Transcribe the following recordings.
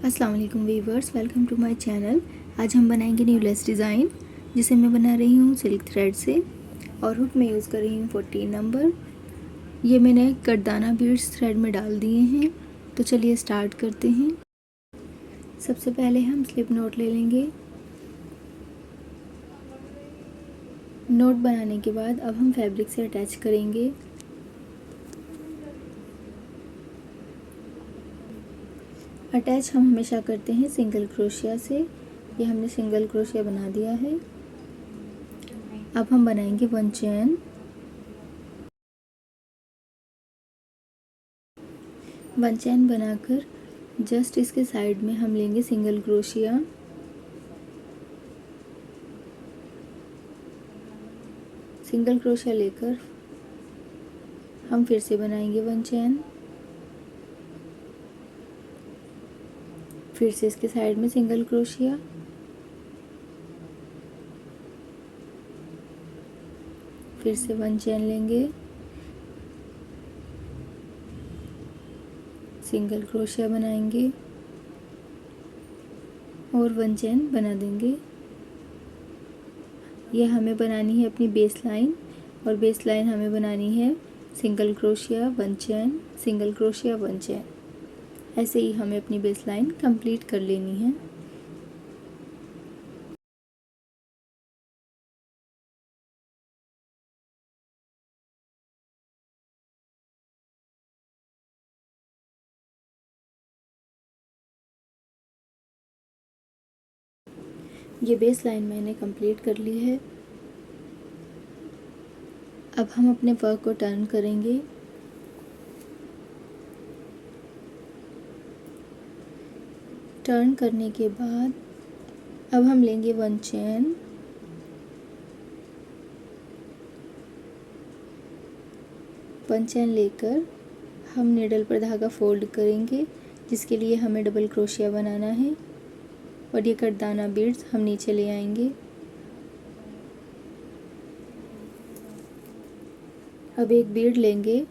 अस्सलाम वालेकुम viewers, welcome to my channel. आज हम बनाएंगे न्यू लेस डिज़ाइन, जिसे मैं बना रही हूँ सिल्क थ्रेड से और हुक में यूज़ कर रही हूँ 14 नंबर। ये मैंने करदाना बीड्स थ्रेड में डाल दिए हैं। तो चलिए स्टार्ट करते हैं। सबसे पहले हम स्लिप नोट ले लेंगे। नोट बनाने के बाद अब हम फैब्रिक से अटैच करेंगे। अटैच हम हमेशा करते हैं सिंगल क्रोशिया से। ये हमने सिंगल क्रोशिया बना दिया है। अब हम बनाएंगे 1 चेन। 1 चेन बनाकर जस्ट इसके साइड में हम लेंगे सिंगल क्रोशिया। सिंगल क्रोशिया लेकर हम फिर से बनाएंगे 1 चेन। फिर से इसके साइड में सिंगल क्रोशिया, फिर से 1 चेन लेंगे, सिंगल क्रोशिया बनाएंगे और 1 चेन बना देंगे। यह हमें बनानी है अपनी बेस लाइन, और बेस लाइन हमें बनानी है single crochet 1 chain, single crochet 1 chain. ऐसे ही हमें अपनी बेस लाइन कंप्लीट कर लेनी है। ये बेस लाइन मैंने कंप्लीट कर ली है। अब हम अपने वर्क को टर्न करेंगे। टर्न करने के बाद अब हम लेंगे 1 चेन, वन चेन लेकर हम नीडल पर धागा फोल्ड करेंगे, जिसके लिए हमें डबल क्रोशिया बनाना है। और ये करदाना बीड्स हम नीचे ले आएंगे। अब एक बीड लेंगे।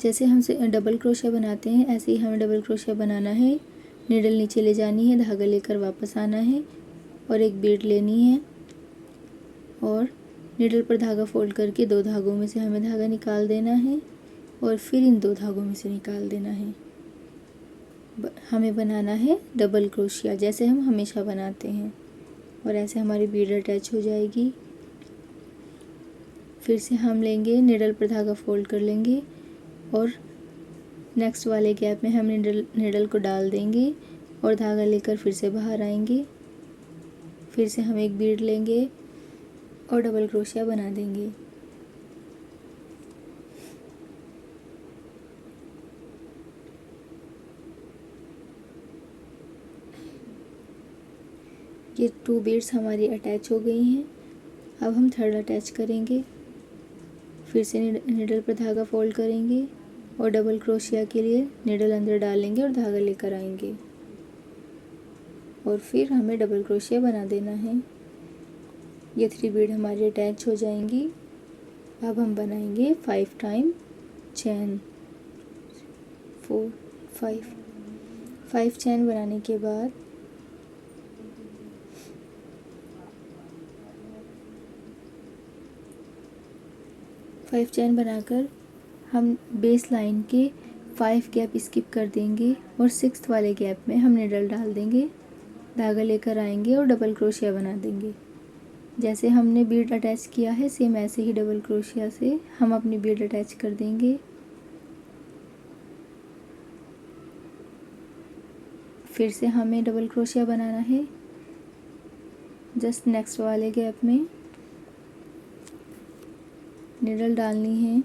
जैसे हम डबल क्रोशिया बनाते हैं ऐसे ही हमें डबल क्रोशिया बनाना है। नीडल नीचे ले जानी है, धागा लेकर वापस आना है और एक बीड लेनी है और नीडल पर धागा फोल्ड करके 2 धागों में से हमें धागा निकाल देना है और फिर इन 2 धागों में से निकाल देना है। हमें बनाना है डबल क्रोशिया जैसे हम हमेशा बनाते हैं, और ऐसे हमारी बीड अटैच हो जाएगी। फिर से हम लेंगे, नीडल पर धागा फोल्ड कर लेंगे और नेक्स्ट वाले गैप में हम नीडल को डाल देंगे और धागा लेकर फिर से बाहर आएंगे। फिर से हम एक बीड लेंगे और डबल क्रोशिया बना देंगे। ये 2 बीड्स हमारी अटैच हो गई हैं। अब हम थर्ड अटैच करेंगे। फिर से नीडल पर धागा फोल्ड करेंगे और डबल क्रोशिया के लिए नीडल अंदर डालेंगे और धागा लेकर आएंगे और फिर हमें डबल क्रोशिया बना देना है। ये 3 बीड हमारी अटैच हो जाएंगी। अब हम बनाएंगे 5 टाइम चेन, 4 5 चेन बनाने के बाद फाइव चेन बनाकर हम बेस लाइन के 5 गैप स्किप कर देंगे और 6th वाले गैप में हम नीडल डाल देंगे, धागा लेकर आएंगे और डबल क्रोशिया बना देंगे। जैसे हमने बीड अटैच किया है सेम ऐसे ही डबल क्रोशिया से हम अपनी बीड अटैच कर देंगे। फिर से हमें डबल क्रोशिया बनाना है जस्ट नेक्स्ट वाले गैप में। नीडल डालनी है,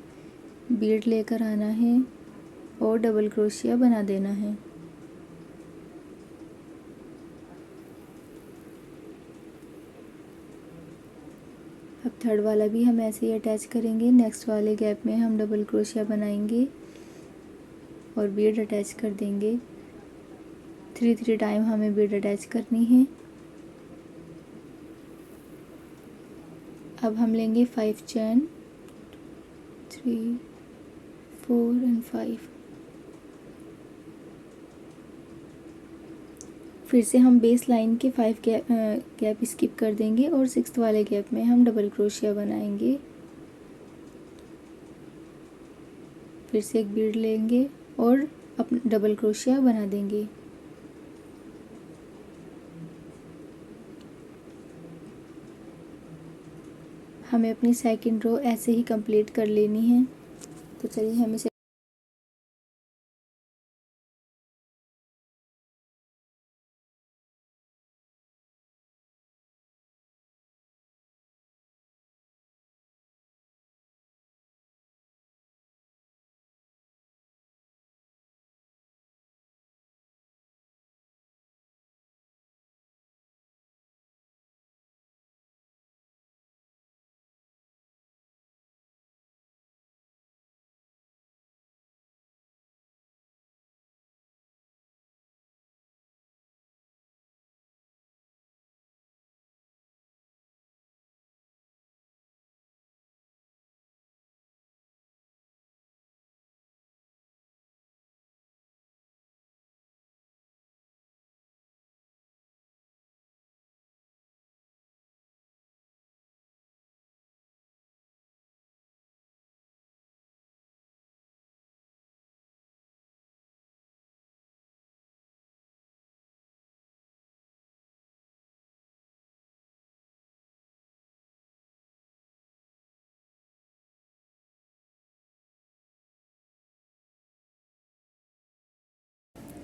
बीड लेकर आना है और डबल क्रोशिया बना देना है। अब थर्ड वाला भी हम ऐसे ही अटैच करेंगे। नेक्स्ट वाले गैप में हम डबल क्रोशिया बनाएंगे और बीड अटैच कर देंगे। 3 टाइम हमें बीड अटैच करनी है। अब हम लेंगे 5 चेन, 3 4 एंड 5। फिर से हम बेस लाइन के 5 गैप स्किप कर देंगे और 6th वाले गैप में हम डबल क्रोशिया बनाएंगे। फिर से एक बीड लेंगे और अपना डबल क्रोशिया बना देंगे। हमें अपनी सेकंड रो ऐसे ही कंप्लीट कर लेनी है। तो चलिए हम इसे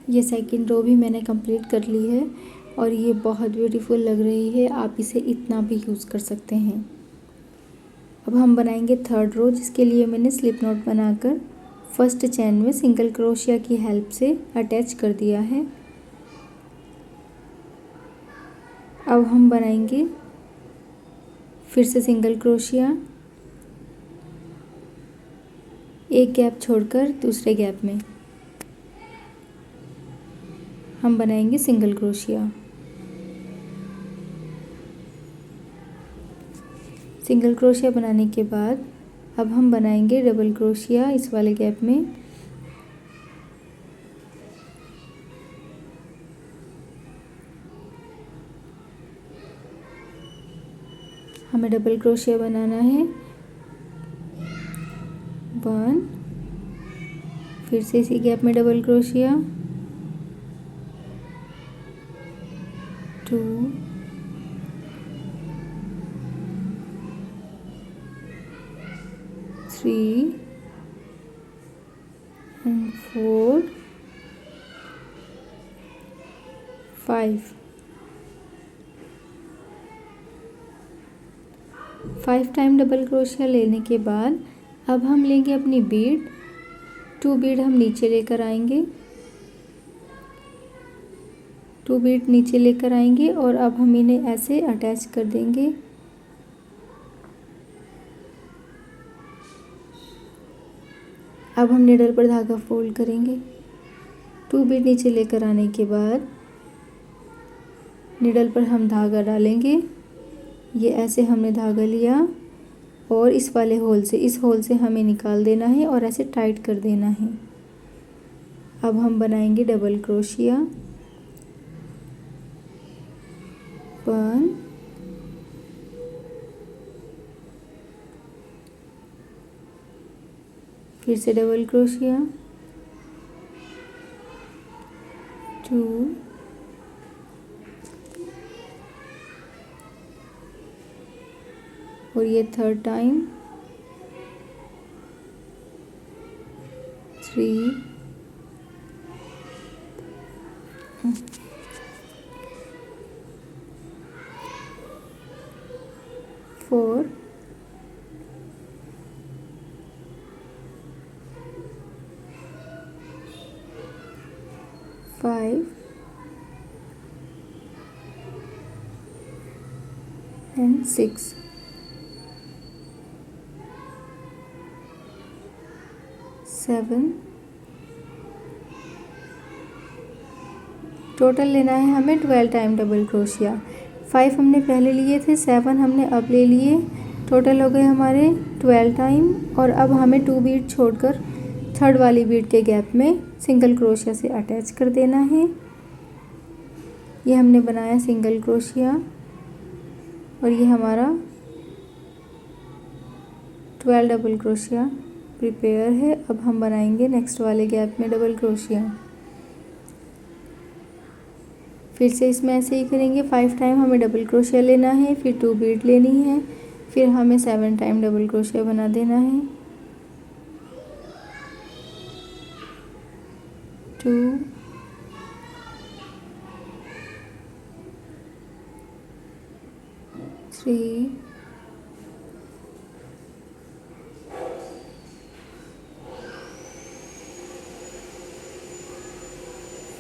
ये सेकंड रो भी मैंने कंप्लीट कर ली है और ये बहुत ब्यूटीफुल लग रही है। आप इसे इतना भी यूज़ कर सकते हैं। अब हम बनाएंगे थर्ड रो, जिसके लिए मैंने स्लिप नॉट बनाकर फर्स्ट चेन में सिंगल क्रोशिया की हेल्प से अटैच कर दिया है। अब हम बनाएंगे फिर से सिंगल क्रोशिया, एक गैप छोड़कर दूसरे गैप में हम बनाएंगे सिंगल क्रोशिया। सिंगल क्रोशिया बनाने के बाद अब हम बनाएंगे डबल क्रोशिया इस वाले गैप में। हमें डबल क्रोशिया बनाना है 1, फिर से इसी गैप में double crochet 2, 3 and 4, 5 time double crochet लेने के बाद अब हम लेंगे अपनी बीड, 2 बीड हम नीचे लेकर आएंगे, 2 बीड नीचे लेकर आएंगे और अब हम इन्हें ऐसे अटैच कर देंगे। अब हम निडल पर धागा फोल्ड करेंगे। 2 बीड नीचे लेकर आने के बाद निडल पर हम धागा डालेंगे। ये ऐसे हमने धागा लिया और इस वाले होल से, इस होल से हमें निकाल देना है और ऐसे टाइट कर देना है। अब हम बनाएंगे डबल क्रोशिया 1, फिर से डबल क्रोशिया 2, और ये थर्ड टाइम 3, 4, 5 and 6। टोटल लेना है हमें 12 टाइम डबल क्रोशिया। 5 हमने पहले लिए थे, 7 हमने अब ले लिए, टोटल हो गए हमारे 12 टाइम। और अब हमें 2 बीट छोड़कर थर्ड वाली बीट के गैप में सिंगल क्रोशिया से अटैच कर देना है। ये हमने बनाया सिंगल क्रोशिया और ये हमारा 12 डबल क्रोशिया प्रिपेयर है। अब हम बनाएंगे नेक्स्ट वाले गैप में डबल क्रोशिया। फिर से इसमें ऐसे ही करेंगे। 5 टाइम हमें डबल क्रोशिया लेना है, फिर 2 बीट लेनी है, फिर हमें 7 टाइम डबल क्रोशिया बना देना है। 2 3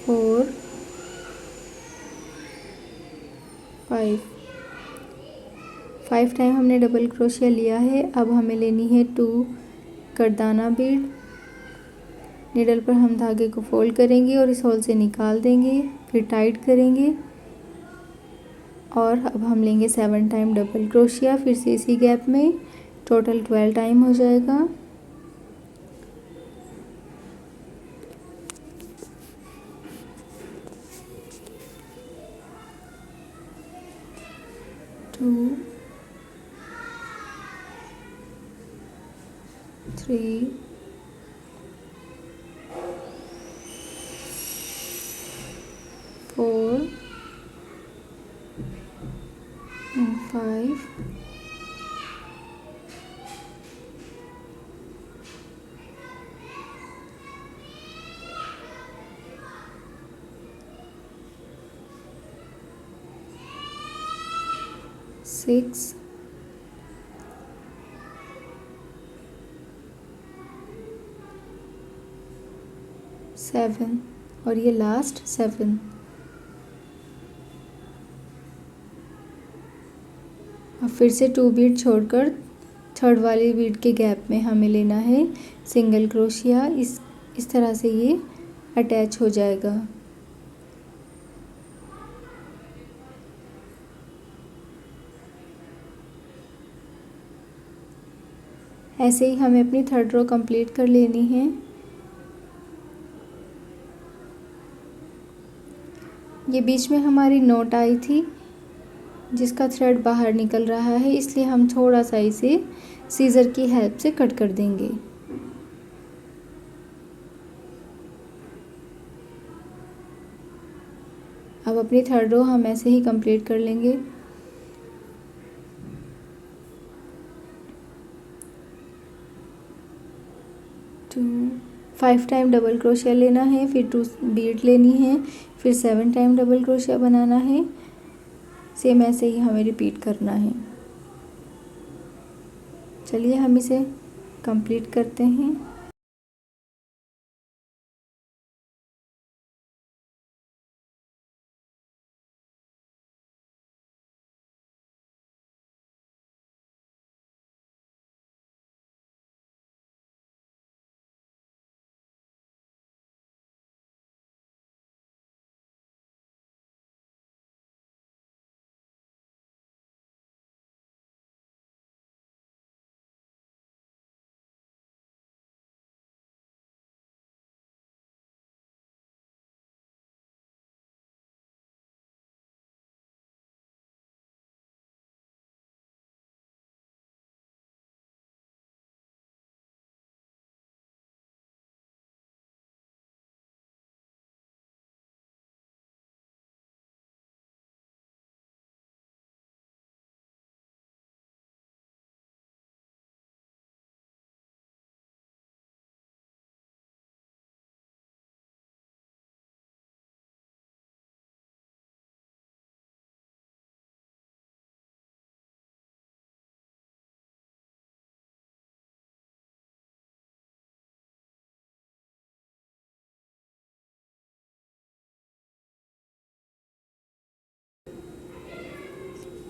4 5 टाइम हमने डबल क्रोशिया लिया है। अब हमें लेनी है 2 करदाना बीड। नीडल पर हम धागे को फोल्ड करेंगे और इस होल से निकाल देंगे, फिर टाइट करेंगे और अब हम लेंगे 7 टाइम डबल क्रोशिया। फिर से इसी गैप में टोटल 12 टाइम हो जाएगा। टू 3 4 and 5 6 7 और ये लास्ट 7। अब फिर से 2 बीट छोड़कर थर्ड वाली बीट के गैप में हमें लेना है सिंगल क्रोशिया। इस तरह से ये अटैच हो जाएगा। ऐसे ही हमें अपनी थर्ड रो कंप्लीट कर लेनी है। ये बीच में हमारी नोट आई थी जिसका थ्रेड बाहर निकल रहा है, इसलिए हम थोड़ा सा इसे सीज़र की हेल्प से कट कर देंगे। अब अपनी थर्ड रो हम ऐसे ही कंप्लीट कर लेंगे। टू 5 टाइम डबल क्रोशिया लेना है, फिर 2 बीट लेनी है, फिर 7 टाइम डबल क्रोशिया बनाना है। सेम ऐसे ही हमें रिपीट करना है। चलिए हम इसे कंप्लीट करते हैं।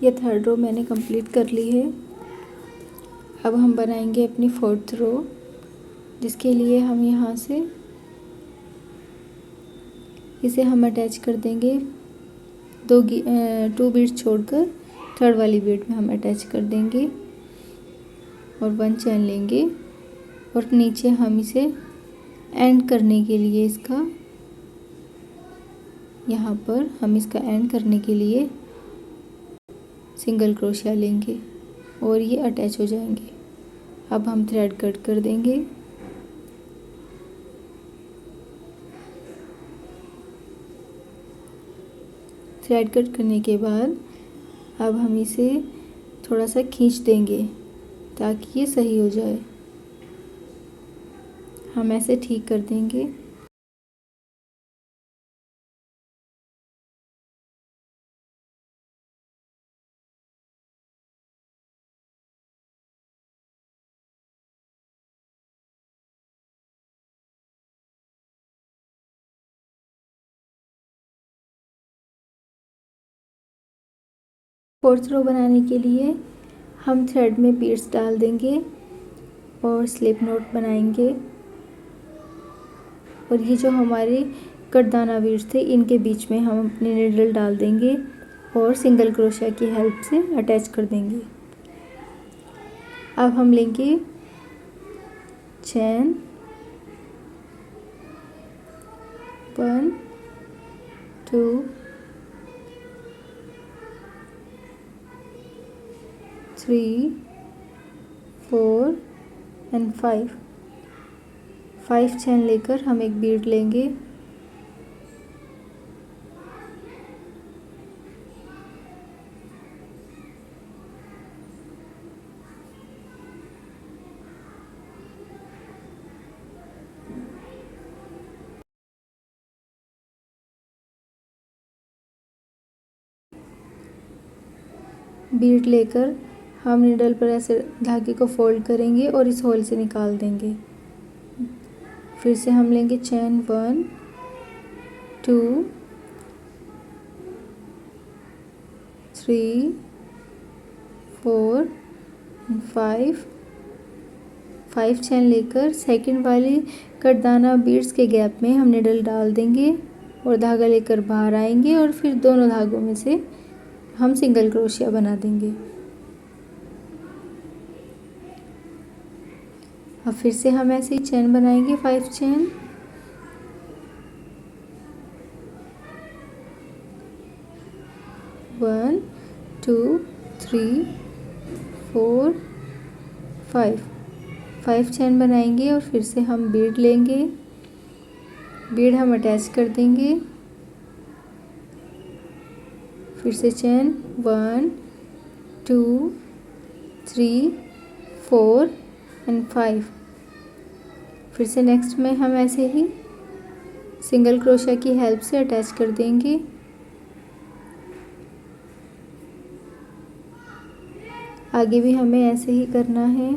ये थर्ड रो मैंने कंप्लीट कर ली है। अब हम बनाएंगे अपनी फोर्थ रो, जिसके लिए हम यहाँ से इसे हम अटैच कर देंगे। 2 बीट छोड़कर थर्ड वाली बीट में हम अटैच कर देंगे और 1 चैन लेंगे और नीचे हम इसे एंड करने के लिए इसका यहाँ पर हम इसका एंड करने के लिए सिंगल क्रोशिया लेंगे और ये अटैच हो जाएंगे। अब हम थ्रेड कट कर देंगे। थ्रेड कट करने के बाद अब हम इसे थोड़ा सा खींच देंगे ताकि ये सही हो जाए। हम ऐसे ठीक कर देंगे। फोर्थ रो बनाने के लिए हम थ्रेड में बीड्स डाल देंगे और स्लिप नॉट बनाएंगे। और ये जो हमारे कटदाना बीड्स थे इनके बीच में हम अपनी नीडल डाल देंगे और सिंगल क्रोशिया की हेल्प से अटैच कर देंगे। अब हम लेंगे चैन 1 2 3 4 एंड 5 चैन लेकर हम एक बीड लेंगे। बीड लेकर हम नीडल पर ऐसे धागे को फोल्ड करेंगे और इस होल से निकाल देंगे। फिर से हम लेंगे चैन 1 2 3 4 5 चैन लेकर सेकंड वाली कटदाना बीड्स के गैप में हम नीडल डाल देंगे और धागा लेकर बाहर आएंगे और फिर दोनों धागों में से हम सिंगल क्रोशिया बना देंगे। अब फिर से हम ऐसे ही चैन बनाएंगे 5 चैन। वन 2 3 4 5 चैन बनाएंगे और फिर से हम बीड लेंगे। बीड हम अटैच कर देंगे। फिर से चैन 1 2 3 4 एंड 5। फिर से नेक्स्ट में हम ऐसे ही सिंगल क्रोशिया की हेल्प से अटैच कर देंगे। आगे भी हमें ऐसे ही करना है।